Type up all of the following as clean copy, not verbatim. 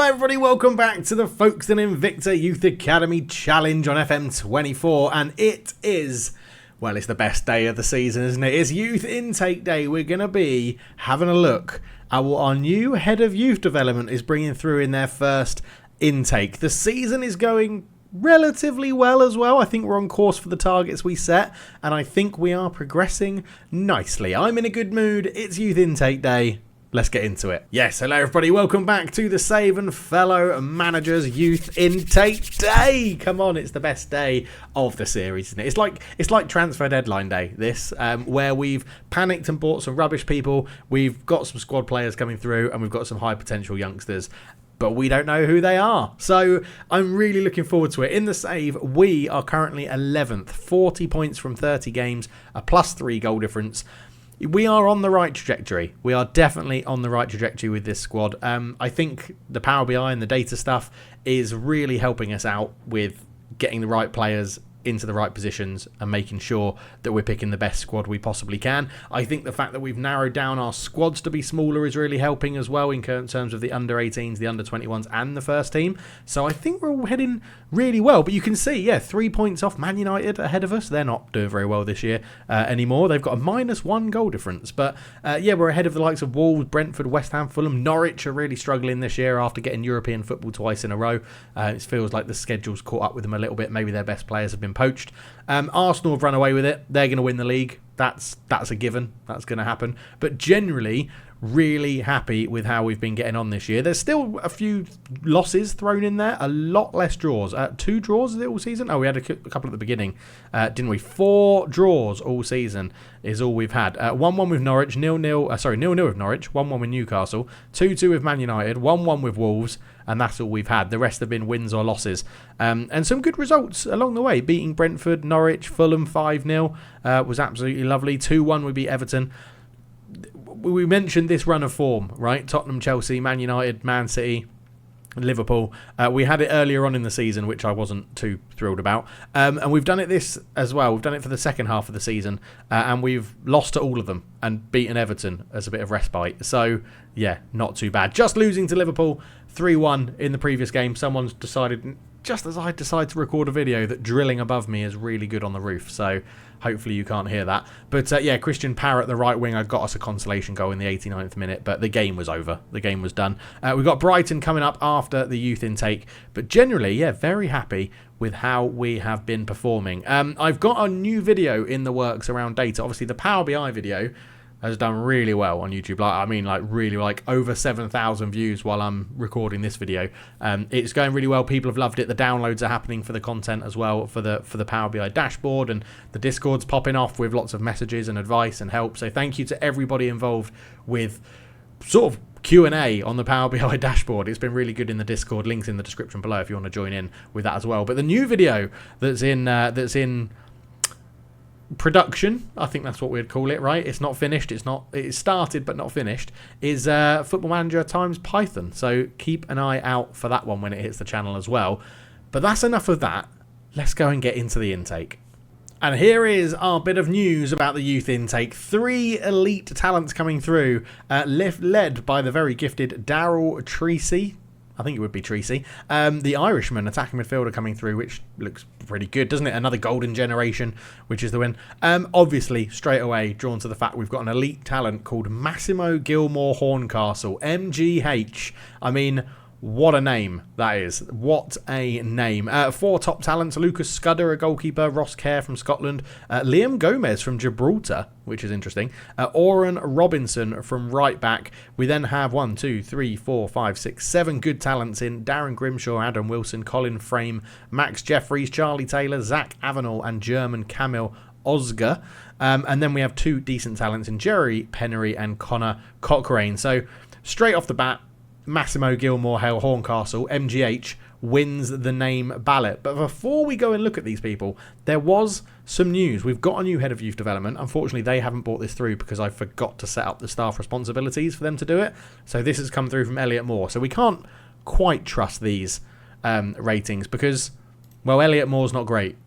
Hello everybody, welcome back to the Folkestone Invicta Youth Academy Challenge on FM24, and it is, well, it's the best day of the season, isn't it? It's Youth Intake Day. We're going to be having a look at what our new Head of Youth Development is bringing through in their first intake. The season is going relatively well as well. I think we're on course for the targets we set, and I think we are progressing nicely. I'm in a good mood. It's Youth Intake Day. Let's get into it. Yes, hello everybody. Welcome back to the Save and Fellow Managers Youth Intake Day. Come on, it's the best day of the series, isn't it? It's like transfer deadline day, this, where we've panicked and bought some rubbish people. We've got some squad players coming through, and we've got some high potential youngsters, but we don't know who they are. So I'm really looking forward to it. In the save, we are currently 11th, 40 points from 30 games, a +3 goal difference. We are on the right trajectory. We are definitely on the right trajectory with this squad. I think the Power BI and the data stuff is really helping us out with getting the right players into the right positions and making sure that we're picking the best squad we possibly can. I think the fact that we've narrowed down our squads to be smaller is really helping as well in terms of the under-18s, the under-21s and the first team. So I think we're all heading really well. But you can see, yeah, 3 points off Man United ahead of us. They're not doing very well this year anymore. They've got a -1 goal difference. But yeah, we're ahead of the likes of Wolves, Brentford, West Ham, Fulham. Norwich are really struggling this year after getting European football twice in a row. It feels like the schedule's caught up with them a little bit. Maybe their best players have been poached. Arsenal have run away with it. They're going to win the league. That's a given. That's going to happen. But generally, really happy with how we've been getting on this year. There's still a few losses thrown in there. A lot less draws. 2 draws all season. Oh, we had a couple at the beginning, didn't we? 4 draws all season is all we've had. 1-1 with Norwich, 0-0 with Norwich, 1-1 with Newcastle, 2-2 with Man United, 1-1 with Wolves, and that's all we've had. The rest have been wins or losses. And some good results along the way. Beating Brentford, Norwich, Fulham 5-0 was absolutely lovely. 2-1 we beat Everton. We mentioned this run of form, right? Tottenham, Chelsea, Man United, Man City, Liverpool. We had it earlier on in the season, which I wasn't too thrilled about. And we've done it this as well. We've done it for the second half of the season. And we've lost to all of them and beaten Everton as a bit of respite. So, yeah, not too bad. Just losing to Liverpool 3-1 in the previous game. Someone's decided, just as I decide to record a video, that drilling above me is really good on the roof. So hopefully you can't hear that. But yeah, Christian Parrott, the right winger, got us a consolation goal in the 89th minute, but the game was over. The game was done. We've got Brighton coming up after the youth intake. But generally, yeah, very happy with how we have been performing. I've got a new video in the works around data. Obviously, the Power BI video has done really well on YouTube. Really over 7,000 views while I'm recording this video. It's going really well. People have loved it. The downloads are happening for the content as well, for the Power BI dashboard, and the Discord's popping off with lots of messages and advice and help. So thank you to everybody involved with sort of Q&A on the Power BI dashboard. It's been really good in the Discord. Links in the description below if you want to join in with that as well. But the new video that's in production, I think that's what we'd call it, right? It's not finished. It's started but not finished. Is Football Manager times Python. So keep an eye out for that one when it hits the channel as well. But that's enough of that. Let's go and get into the intake. And here is our bit of news about the youth intake. 3 elite talents coming through, led by the very gifted Daryl Treacy. I think it would be Treacy. The Irishman attacking midfielder coming through, which looks pretty good, doesn't it? Another golden generation, which is the win. Obviously, straight away, drawn to the fact we've got an elite talent called Massimo Gilmore Horncastle, MGH. I mean, what a name that is. What a name. 4 top talents. Lucas Scudder, a goalkeeper. Ross Kerr from Scotland. Liam Gomez from Gibraltar, which is interesting. Oren Robinson from right back. We then have 1, 2, 3, 4, 5, 6, 7 good talents in Darren Grimshaw, Adam Wilson, Colin Frame, Max Jeffries, Charlie Taylor, Zach Avenel, and German Camille Osger. And then we have 2 decent talents in Jerry Pennery and Connor Cochrane. So straight off the bat, Massimo Gilmore Horncastle, MGH, wins the name ballot. But before we go and look at these people, there was some news. We've got a new head of youth development. Unfortunately, they haven't brought this through because I forgot to set up the staff responsibilities for them to do it. So this has come through from Elliot Moore. So we can't quite trust these ratings because, well, Elliot Moore's not great.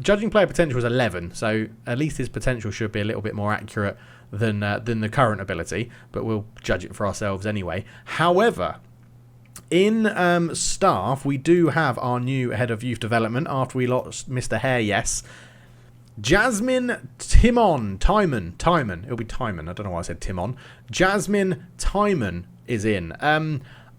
Judging player potential is 11, so at least his potential should be a little bit more accurate than the current ability, but we'll judge it for ourselves anyway. However, In staff, we do have our new head of youth development after we lost Mr. Hare, yes. Jasmine Timon. It'll be Timon. I don't know why I said Timon. Jasmine Timon is in.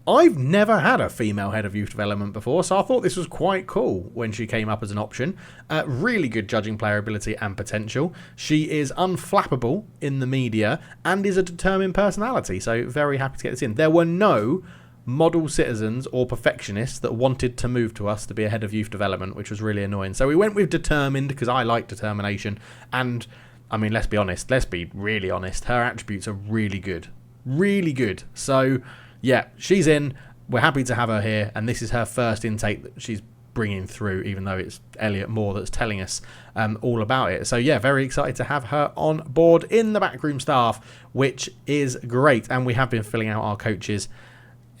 I've never had a female head of youth development before, so I thought this was quite cool when she came up as an option. Really good judging player ability and potential. She is unflappable in the media and is a determined personality, so very happy to get this in. There were no model citizens or perfectionists that wanted to move to us to be a head of youth development, which was really annoying. So we went with determined because I like determination. And, I mean, let's be honest. Let's be really honest. Her attributes are really good. Really good. So, yeah, she's in. We're happy to have her here. And this is her first intake that she's bringing through, even though it's Elliot Moore that's telling us all about it. So, yeah, very excited to have her on board in the backroom staff, which is great. And we have been filling out our coaches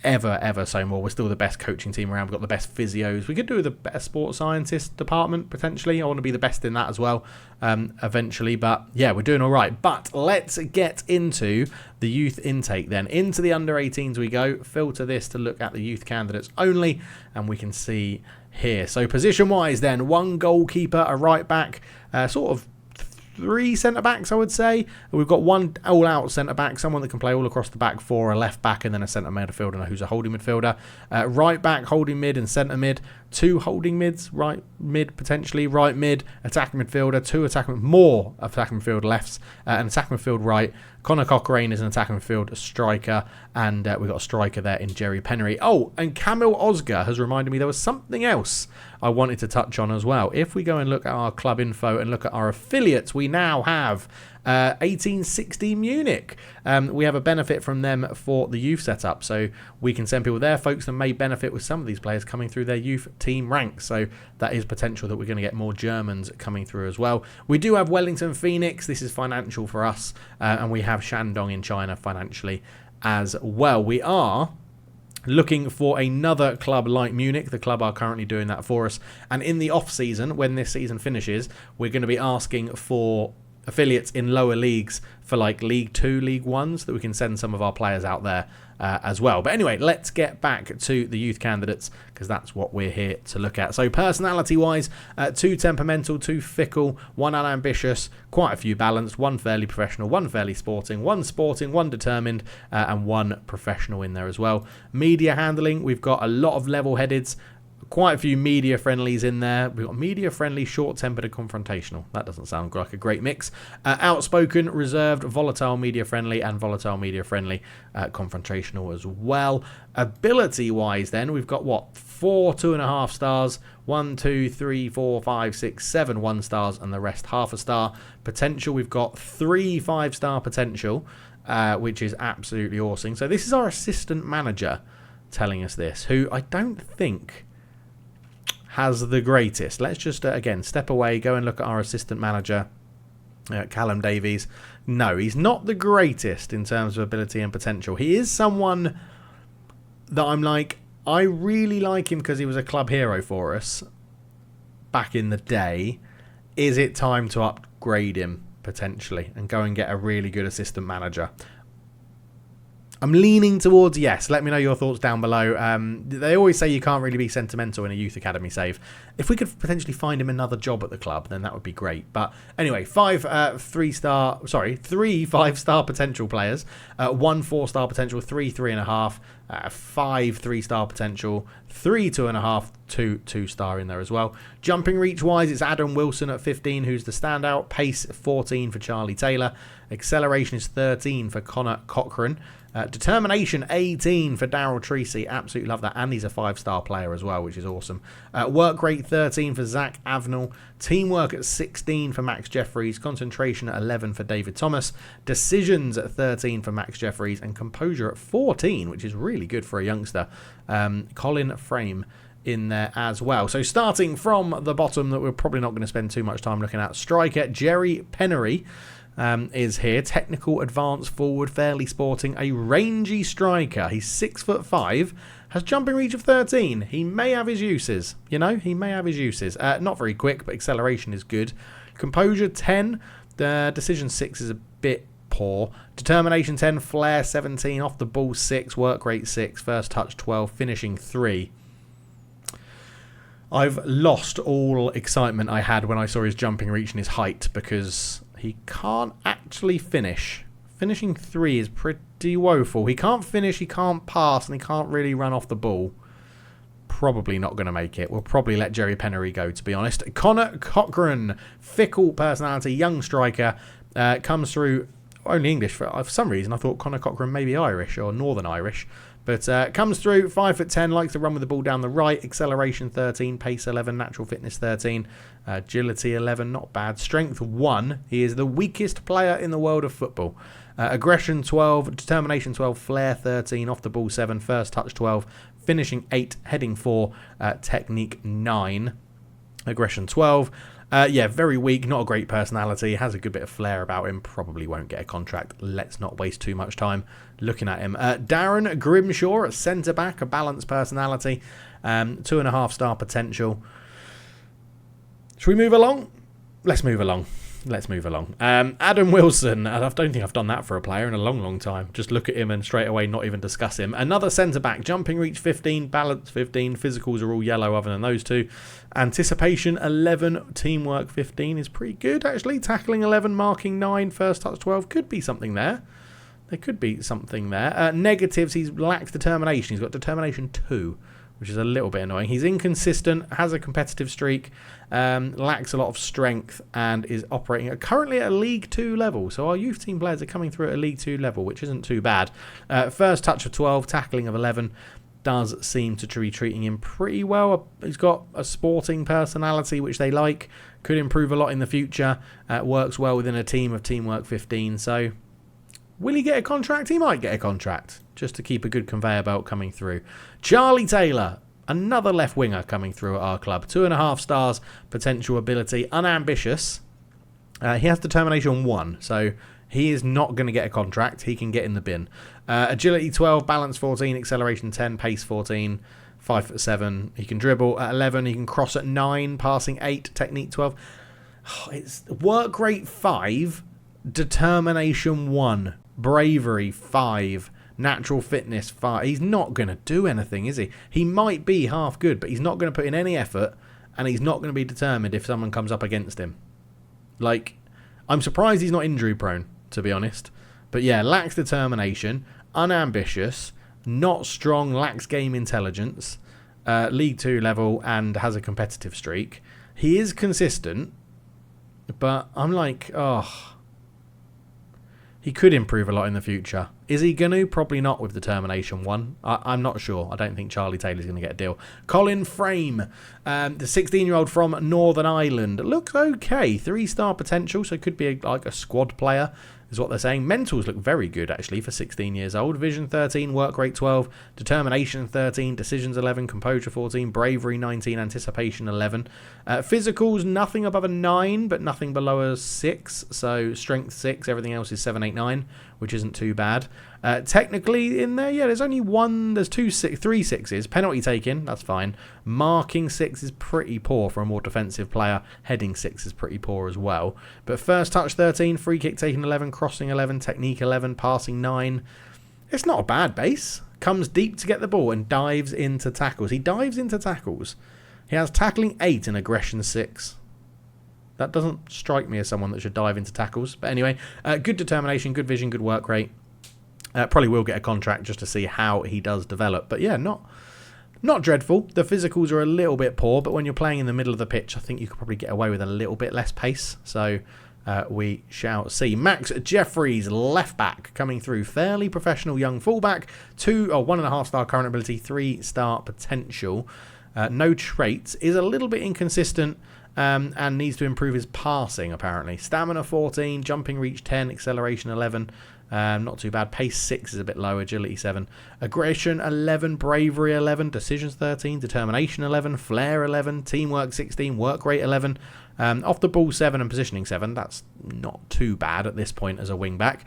ever so more. We're still the best coaching team around. We've got the best physios. We could do the best sports scientist department potentially. I want to be the best in that as well eventually, but yeah, we're doing all right. But let's get into the youth intake then. Into the under 18s we go. Filter this to look at the youth candidates only, and we can see here. So position wise then, one goalkeeper, a right back, sort of 3 centre-backs, I would say. We've got one all-out centre-back, someone that can play all across the back four, a left-back, and then a centre midfielder who's a holding midfielder. Right-back, holding mid, and centre-mid. 2 holding mids, right mid, potentially, right mid, attacking midfielder, 2 more attacking midfield lefts, and attacking midfield right. Connor Cochrane is an attacking midfield striker, and we've got a striker there in Jerry Pennery. Oh, and Camille Osgar has reminded me there was something else I wanted to touch on as well. If we go and look at our club info and look at our affiliates, we now have 1860 Munich. We have a benefit from them for the youth setup, so we can send people there, folks that may benefit with some of these players coming through their youth team ranks, so that is potential that we're going to get more Germans coming through as well. We do have Wellington Phoenix. This is financial for us, and we have Shandong in China financially as well. We are looking for another club like Munich. The club are currently doing that for us, and in the off season, when this season finishes, we're going to be asking for affiliates in lower leagues for like League 2, League 1, so that we can send some of our players out there as well. But anyway, let's get back to the youth candidates, because that's what we're here to look at. So personality wise, 2 temperamental, 2 fickle, 1 unambitious, quite a few balanced, 1 fairly professional, 1 fairly sporting, 1 determined, and 1 professional in there as well. Media handling, we've got a lot of level-headeds, quite a few media friendlies in there. We've got media friendly, short-tempered and confrontational. That doesn't sound like a great mix. Outspoken, reserved, volatile media friendly, and volatile media friendly confrontational as well. Ability wise then, we've got what? 4 2.5 stars, 1, 2, 3, 4, 5, 6, 7 1 stars, and the rest half a star. Potential, we've got 3 5-star potential, which is absolutely awesome. So this is our assistant manager telling us this, who I don't think has the greatest. Let's just, again, step away, go and look at our assistant manager, Callum Davies. No, he's not the greatest in terms of ability and potential. He is someone that I'm like, I really like him because he was a club hero for us back in the day. Is it time to upgrade him, potentially, and go and get a really good assistant manager? I'm leaning towards yes. Let me know your thoughts down below. They always say you can't really be sentimental in a youth academy save. If we could potentially find him another job at the club, then that would be great. But anyway, 3 5-star potential players, 1 4-star potential, 3 3.5, 5 3-star potential, 3 2.5, 2 2-star in there as well. Jumping reach wise, it's Adam Wilson at 15, who's the standout. Pace 14 for Charlie Taylor. Acceleration is 13 for Connor Cochrane. Determination 18 for Daryl Treacy. Absolutely love that. And he's a 5-star player as well, which is awesome. Work rate 13 for Zach Avnell. Teamwork at 16 for Max Jeffries. Concentration at 11 for David Thomas. Decisions at 13 for Max Jeffries. And composure at 14, which is really good for a youngster. Colin Frame in there as well. So starting from the bottom, that we're probably not going to spend too much time looking at. Striker Jerry Pennery is here. Technical, advanced, forward, fairly sporting, a rangy striker. He's 6'5", has jumping reach of 13. He may have his uses, he may have his uses. Not very quick, but acceleration is good. Composure 10. The decision 6 is a bit poor. Determination 10, flair 17, off the ball 6, work rate 6, first touch 12, finishing 3. I've lost all excitement I had when I saw his jumping reach and his height because he can't actually finish. Finishing 3 is pretty woeful. He can't finish, he can't pass, and he can't really run off the ball. Probably not going to make it. We'll probably let Jerry Pennery go, to be honest. Connor Cochran, fickle personality, young striker, comes through only English. For some reason, I thought Connor Cochran may be Irish or Northern Irish. But comes through, 5'10", likes to run with the ball down the right, acceleration 13, pace 11, natural fitness 13, agility 11, not bad. Strength 1, he is the weakest player in the world of football. Aggression 12, determination 12, flair 13, off the ball 7, first touch 12, finishing 8, heading 4, technique 9, aggression 12. Very weak, not a great personality, has a good bit of flair about him, probably won't get a contract. Let's not waste too much time looking at him. Darren Grimshaw at centre-back, a balanced personality, 2.5 star potential. Should we move along? Let's move along. Adam Wilson, and I don't think I've done that for a player in a long time. Just look at him and straight away not even discuss him. Another centre-back, jumping reach 15, balance 15, physicals are all yellow other than those two. Anticipation 11, teamwork 15 is pretty good actually. Tackling 11, marking 9, first touch 12, could be something there. There could be something there. Negatives, he lacks determination. He's got determination 2. Which is a little bit annoying. He's inconsistent, has a competitive streak, lacks a lot of strength, and is operating currently at a League 2 level. So our youth team players are coming through at a League 2 level, which isn't too bad. First touch of 12, tackling of 11, does seem to be treating him pretty well. He's got a sporting personality, which they like. Could improve a lot in the future. Works well within a team of teamwork 15. So will he get a contract? He might get a contract, just to keep a good conveyor belt coming through. Charlie Taylor, another left winger coming through at our club. 2.5 stars, potential ability, unambitious. He has determination 1, so he is not going to get a contract. He can get in the bin. Agility 12, balance 14, acceleration 10, pace 14, 5'7". He can dribble at 11. He can cross at 9, passing 8, technique 12. It's work rate 5, determination 1. Bravery 5, natural fitness 5. He's not going to do anything, is he? He might be half good, but he's not going to put in any effort, and he's not going to be determined if someone comes up against him. Like, I'm surprised he's not injury prone, to be honest. But yeah, lacks determination, unambitious, not strong, lacks game intelligence, League 2 level, and has a competitive streak. He is consistent, but I'm like, he could improve a lot in the future. Is he going to? Probably not with determination 1. I'm not sure. I don't think Charlie Taylor's going to get a deal. Colin Frame, the 16-year-old from Northern Ireland. Looks okay. 3-star potential, so could be like a squad player, is what they're saying. Mentals look very good, actually, for 16 years old. Vision 13, work rate 12, determination 13, decisions 11, composure 14, bravery 19, anticipation 11. Physicals, nothing above a 9, but nothing below a 6. So strength 6, everything else is 7, 8, 9, which isn't too bad. Technically in there, there's only three 6s. Penalty taking, that's fine. Marking 6 is pretty poor for a more defensive player. Heading 6 is pretty poor as well. But first touch 13, free kick taking 11, crossing 11, technique 11, passing 9. It's not a bad base. Comes deep to get the ball and dives into tackles. He dives into tackles. He has tackling 8 and aggression 6. That doesn't strike me as someone that should dive into tackles. But anyway, good determination, good vision, good work rate. Probably will get a contract just to see how he does develop. But yeah, not dreadful. The physicals are a little bit poor, but when you're playing in the middle of the pitch, I think you could probably get away with a little bit less pace. So we shall see. Max Jeffries, left back, coming through. Fairly professional young fullback. 1.5 star current ability, 3-star potential. No traits. Is a little bit inconsistent. And needs to improve his passing, apparently. Stamina 14, jumping reach 10, acceleration 11. Not too bad. Pace 6 is a bit low, agility 7. Aggression 11, bravery 11, decisions 13, determination 11, flair 11, teamwork 16, work rate 11. Off the ball 7 and positioning 7. That's not too bad at this point as a wing back.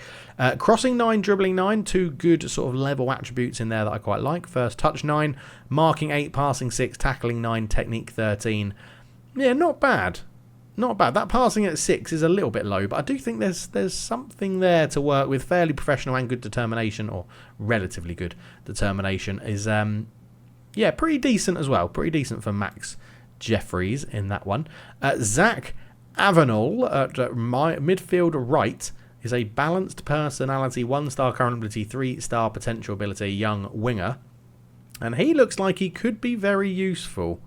Crossing 9, dribbling 9. 2 good sort of level attributes in there that I quite like. First touch 9, marking 8, passing 6, tackling 9, technique 13. Yeah, not bad. not bad. That passing at 6 is a little bit low, but I do think there's something there to work with. Fairly professional and good determination, or relatively good determination, is pretty decent as well. Pretty decent for Max Jeffries in that one. Zach Avenel at midfield right is a balanced personality, 1-star current ability, 3-star potential ability, young winger. And he looks like he could be very useful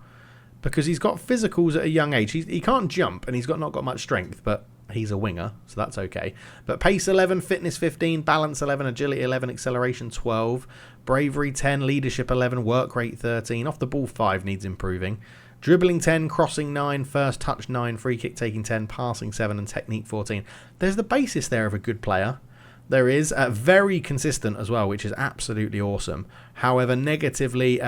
because he's got physicals at a young age. He can't jump and he's not got much strength, but he's a winger, so that's okay. But pace 11, fitness 15, balance 11, agility 11, acceleration 12, bravery 10, leadership 11, work rate 13, off the ball 5 needs improving. Dribbling 10, crossing 9, first touch 9, free kick taking 10, passing 7 and technique 14. There's the basis there of a good player. There is very consistent as well, which is absolutely awesome. However, negatively,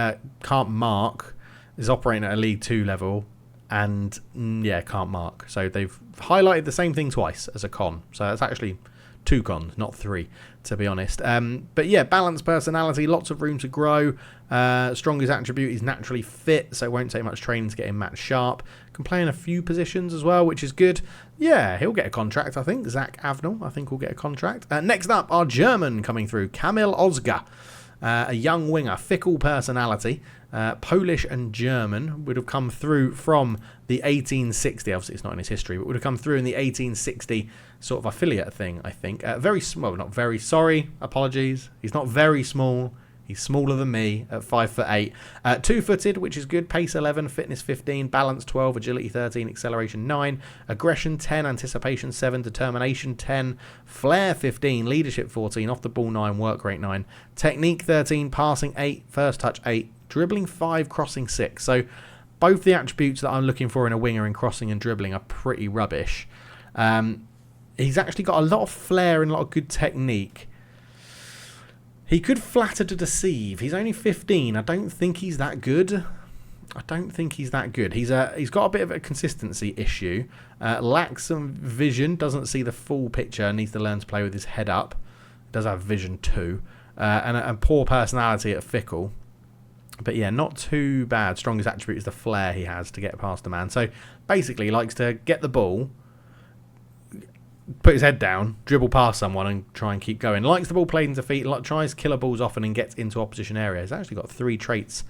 can't mark, is operating at a League 2 level, and can't mark. So they've highlighted the same thing twice as a con. So that's actually 2 cons, not 3, to be honest. But yeah, balanced personality, lots of room to grow. Strongest attribute is naturally fit, so it won't take much training to get him match sharp. Can play in a few positions as well, which is good. Yeah, he'll get a contract, I think. Zach Avenel, I think, will get a contract. Next up, our German coming through, Kamil Ozga. A young winger, fickle personality, Polish and German, would have come through from the 1860, obviously it's not in his history, but would have come through in the 1860 sort of affiliate thing, I think. Very small, not very, sorry, apologies. He's not very small. He's smaller than me at 5'8". 2-footed, which is good. Pace 11, fitness 15, balance 12, agility 13, acceleration 9, aggression 10, anticipation 7, determination 10, flair 15, leadership 14, off the ball 9, work rate 9, technique 13, passing 8, first touch 8, dribbling 5, crossing 6. So both the attributes that I'm looking for in a winger in crossing and dribbling are pretty rubbish. He's actually got a lot of flair and a lot of good technique. He could flatter to deceive. He's only 15. I don't think he's that good. He's got a bit of a consistency issue. Lacks some vision. Doesn't see the full picture. Needs to learn to play with his head up. Does have vision too. And a poor personality at fickle. But yeah, not too bad. Strongest attribute is the flair he has to get past the man. So basically, he likes to get the ball, put his head down, dribble past someone and try and keep going. Likes the ball played into feet, tries killer balls often and gets into opposition areas. He's actually got 3 traits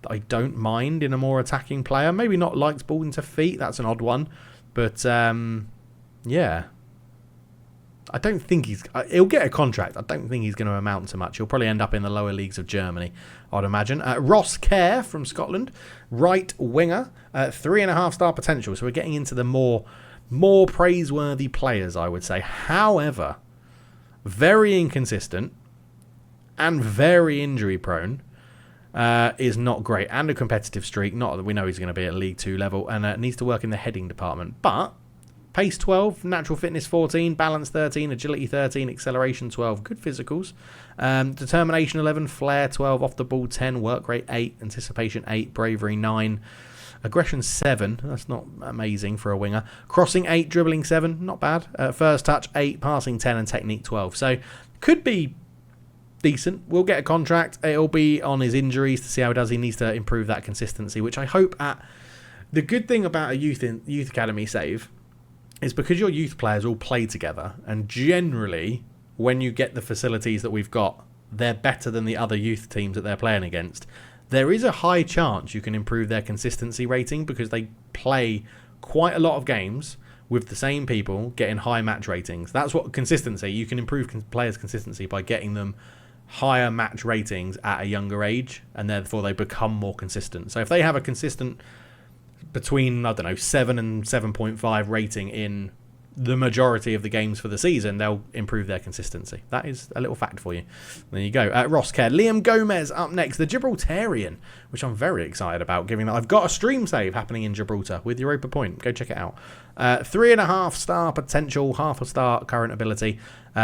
that I don't mind in a more attacking player. Maybe not likes ball into feet, that's an odd one. But yeah, I don't think he'll get a contract. I don't think he's going to amount to much. He'll probably end up in the lower leagues of Germany, I'd imagine. Ross Kerr from Scotland, right winger, 3.5-star potential. So we're getting into the more praiseworthy players, I would say. However, very inconsistent and very injury prone. Is not great, and a competitive streak. Not that we know he's going to be at League 2 level, and needs to work in the heading department. But pace 12, natural fitness 14, balance 13, agility 13, acceleration 12, good physicals. Determination 11, flair 12, off the ball 10, work rate 8, anticipation 8, bravery 9. Aggression 7, that's not amazing for a winger. Crossing 8, dribbling 7, not bad. First touch 8, passing 10 and technique 12. So could be decent. We'll get a contract. It'll be on his injuries to see how he does. He needs to improve that consistency, which I hope at. The good thing about a youth academy save is because your youth players all play together, and generally when you get the facilities that we've got, they're better than the other youth teams that they're playing against. There is a high chance you can improve their consistency rating because they play quite a lot of games with the same people getting high match ratings. That's what consistency, you can improve players' consistency by getting them higher match ratings at a younger age, and therefore they become more consistent. So if they have a consistent between, 7 and 7.5 rating in the majority of the games for the season, they'll improve their consistency. That is a little fact for you. There you go. Ross Kerr. Liam Gomez up next, the Gibraltarian, which I'm very excited about, given that I've got a stream save happening in Gibraltar with Europa Point. Go check it out. 3.5-star potential, 0.5-star current ability.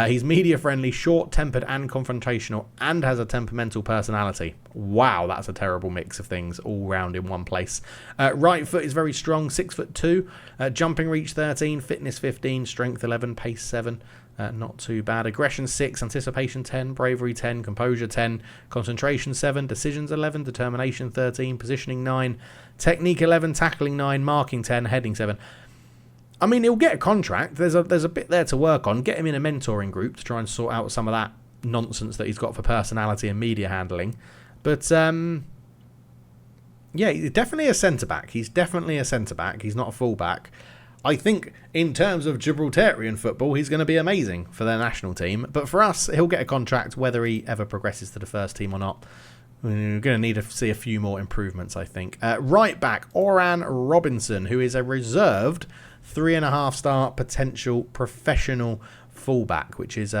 He's media friendly, short-tempered and confrontational, and has a temperamental personality. Wow, that's a terrible mix of things all round in one place. Right foot is very strong, 6'2", jumping reach 13, fitness 15, strength 11, pace 7. Not too bad. Aggression 6, anticipation 10, bravery 10, composure 10, concentration 7, decisions 11, determination 13, positioning 9, technique 11, tackling 9, marking 10, heading 7. I mean, he'll get a contract. There's a bit there to work on. Get him in a mentoring group to try and sort out some of that nonsense that he's got for personality and media handling. But yeah, he's definitely a centre-back. He's not a full-back. I think in terms of Gibraltarian football, he's going to be amazing for their national team. But for us, he'll get a contract whether he ever progresses to the first team or not. We're going to need to see a few more improvements, I think. Right back, Oran Robinson, who is a reserved 3.5-star potential professional fullback, which is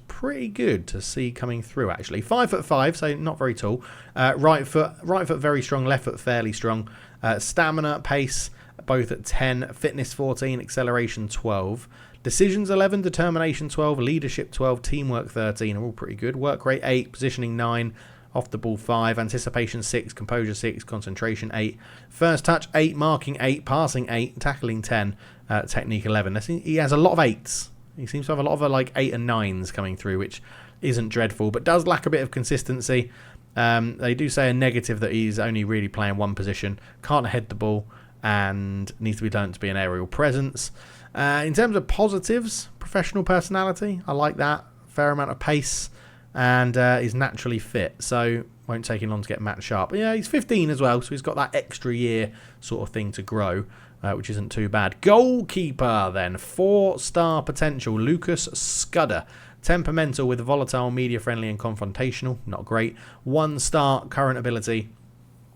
pretty good to see coming through, actually. 5'5", so not very tall. Right foot very strong, left foot fairly strong. Stamina, pace, both at 10, fitness 14, acceleration 12, decisions 11, determination 12, leadership 12, teamwork 13 are all pretty good. Work rate 8, positioning 9, off the ball 5, anticipation 6, composure 6, concentration 8, first touch 8, marking 8, passing 8, tackling 10, technique 11. He has a lot of 8s. He seems to have a lot of 8 and 9s coming through, which isn't dreadful, but does lack a bit of consistency. They do say a negative that he's only really playing one position, can't head the ball, and needs to be learned to be an aerial presence. In terms of positives, professional personality, I like that. Fair amount of pace, and is naturally fit, so won't take him long to get match sharp. But yeah, he's 15 as well, so he's got that extra year sort of thing to grow, which isn't too bad. Goalkeeper then, 4-star potential, Lucas Scudder. Temperamental with volatile, media-friendly and confrontational, not great. 1-star current ability,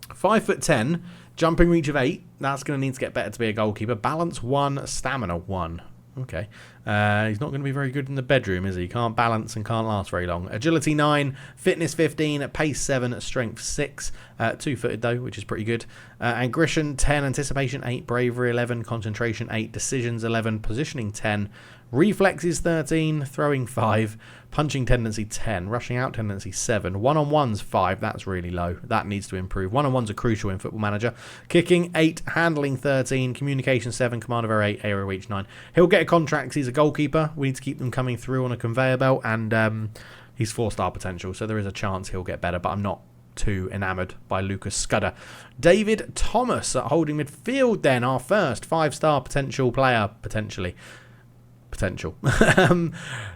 5'10", jumping reach of 8. That's going to need to get better to be a goalkeeper. Balance 1, stamina 1. Okay. He's not going to be very good in the bedroom, is he? Can't balance and can't last very long. Agility 9, fitness 15, pace 7, strength 6. 2-footed though, which is pretty good. Aggression 10, anticipation 8, bravery 11, concentration 8, decisions 11, positioning 10, reflexes 13, throwing 5, punching tendency 10, rushing out tendency 7, one-on-ones 5, that's really low, that needs to improve. One-on-ones are crucial in Football Manager. Kicking 8, handling 13, communication 7, command of error 8, area reach 9. He'll get a contract 'cause he's a goalkeeper. We need to keep them coming through on a conveyor belt, and he's 4-star potential, so there is a chance he'll get better, but I'm not too enamoured by Lucas Scudder. David Thomas at holding midfield then, our first 5-star potential player, potential.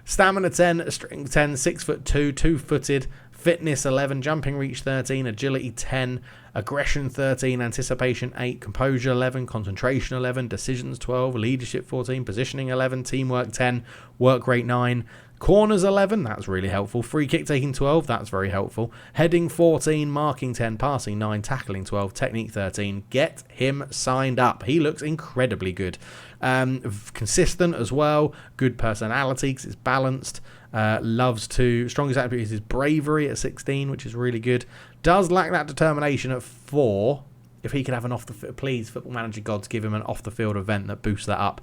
Stamina 10, strength 10, 6'2", 2-footed, fitness 11, jumping reach 13, agility 10, aggression 13, anticipation 8, composure 11, concentration 11, decisions 12, leadership 14, positioning 11, teamwork 10, work rate 9, corners 11, that's really helpful, free kick taking 12, that's very helpful, heading 14, marking 10, passing 9, tackling 12, technique 13. Get him signed up. He looks incredibly good. Consistent as well, good personality because it's balanced, strongest attribute is bravery at 16, which is really good. Does lack that determination at 4. If he could have an please Football Manager gods, give him an off the field event that boosts that up.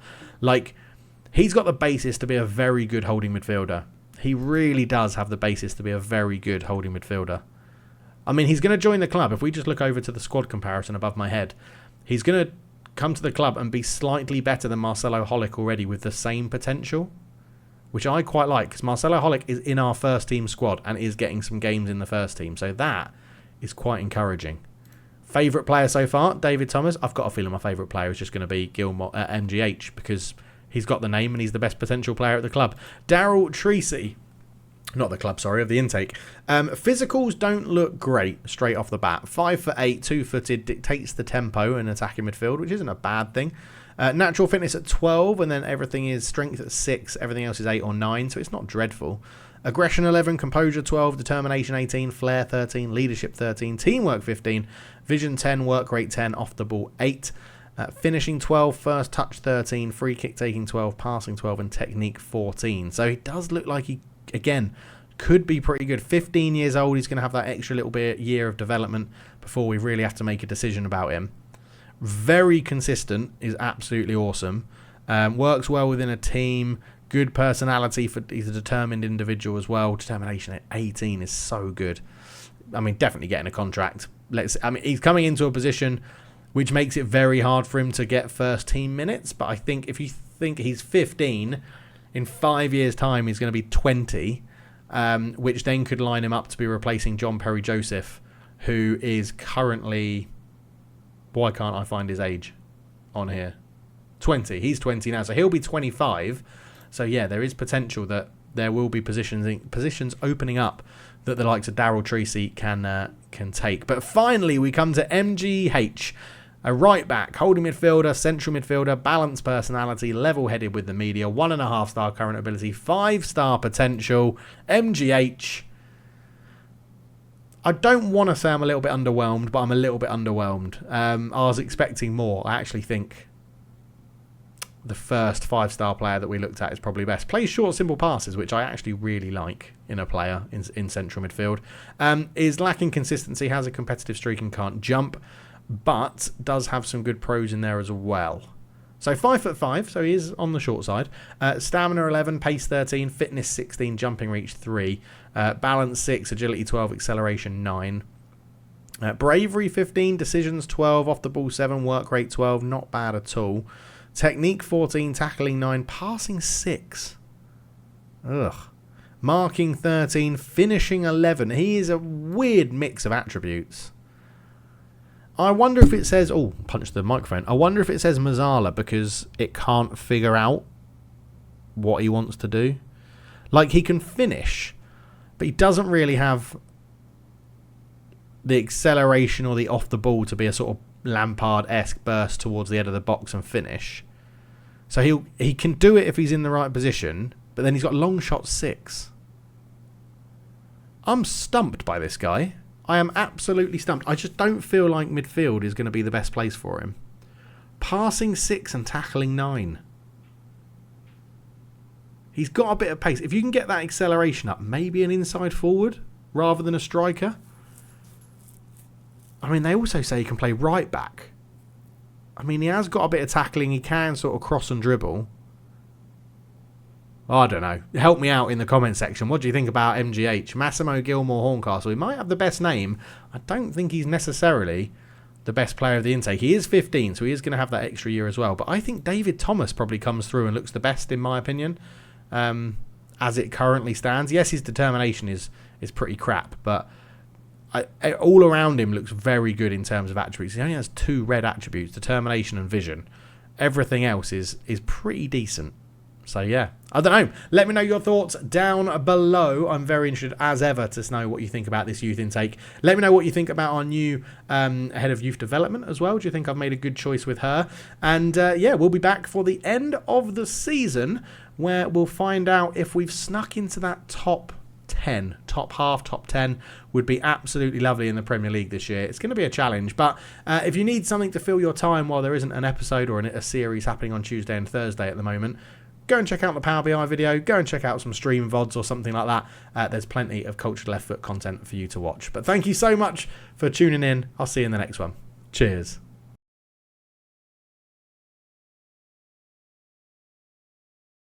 He's got the basis to be a very good holding midfielder. He really does have the basis to be a very good holding midfielder. I mean, he's going to join the club. If we just look over to the squad comparison above my head, he's going to come to the club and be slightly better than Marcelo Holic already with the same potential, which I quite like, because Marcelo Holic is in our first team squad and is getting some games in the first team, so that is quite encouraging. Favourite player so far, David Thomas. I've got a feeling my favourite player is just going to be Gilmore at MGH, because he's got the name and he's the best potential player at the club. Daryl Treacy. Not the club, sorry, of the intake. Physicals don't look great straight off the bat. 5'8", 2-footed, dictates the tempo in attacking midfield, which isn't a bad thing. Natural fitness at 12, and then everything is strength at 6. Everything else is 8 or 9, so it's not dreadful. Aggression 11, composure 12, determination 18, flair 13, leadership 13, teamwork 15, vision 10, work rate 10, off the ball 8. Finishing 12, first touch 13, free kick taking 12, passing 12, and technique 14. So he does look like he, again, could be pretty good. 15 years old, he's going to have that extra little bit year of development before we really have to make a decision about him. Very consistent, is absolutely awesome. Works well within a team. Good personality, he's a determined individual as well. Determination at 18 is so good. I mean, definitely getting a contract. He's coming into a position which makes it very hard for him to get first team minutes. But I think if you think he's 15, in 5 years' time he's going to be 20, which then could line him up to be replacing John Perry Joseph, who is currently... Why can't I find his age on here? 20. He's 20 now, so he'll be 25. So yeah, there is potential that there will be positions opening up that the likes of Daryl Treacy can take. But finally, we come to MGH, a right back, holding midfielder, central midfielder, balanced personality, level-headed with the media, 1.5-star current ability, 5-star potential. MGH. I don't want to say I'm a little bit underwhelmed, but I'm a little bit underwhelmed. I was expecting more. I actually think the first 5-star player that we looked at is probably best. Plays short, simple passes, which I actually really like in a player in central midfield. Is lacking consistency, has a competitive streak and can't jump, but does have some good pros in there as well. So 5'5", so he is on the short side. Stamina 11, pace 13, fitness 16, jumping reach 3, balance 6, agility 12, acceleration 9. Bravery 15, decisions 12, off the ball 7, work rate 12, not bad at all. Technique 14, tackling 9, passing 6. Ugh. Marking 13, finishing 11. He is a weird mix of attributes. I wonder if it says... Oh, punch the microphone. I wonder if it says Mazzala because it can't figure out what he wants to do. Like, he can finish, but he doesn't really have the acceleration or the off the ball to be a sort of Lampard-esque burst towards the end of the box and finish. So he can do it if he's in the right position, but then he's got long shot 6. I'm stumped by this guy. I am absolutely stumped. I just don't feel like midfield is going to be the best place for him. Passing 6 and tackling 9. He's got a bit of pace. If you can get that acceleration up, maybe an inside forward rather than a striker. I mean, they also say he can play right back. I mean, he has got a bit of tackling. He can sort of cross and dribble. I don't know. Help me out in the comment section. What do you think about MGH? Massimo Gilmore Horncastle. He might have the best name. I don't think he's necessarily the best player of the intake. He is 15, so he is going to have that extra year as well. But I think David Thomas probably comes through and looks the best, in my opinion, as it currently stands. Yes, his determination is pretty crap, but all around him looks very good in terms of attributes. He only has 2 red attributes, determination and vision. Everything else is pretty decent. So yeah, I don't know. Let me know your thoughts down below. I'm very interested as ever to know what you think about this youth intake. Let me know what you think about our new head of youth development as well. Do you think I've made a good choice with her? And yeah, we'll be back for the end of the season where we'll find out if we've snuck into that top 10. Top half, top 10 would be absolutely lovely in the Premier League this year. It's going to be a challenge, but if you need something to fill your time while there isn't an episode or a series happening on Tuesday and Thursday at the moment, go and check out the Power BI video. Go and check out some stream VODs or something like that. There's plenty of Cultured Left Foot content for you to watch. But thank you so much for tuning in. I'll see you in the next one. Cheers.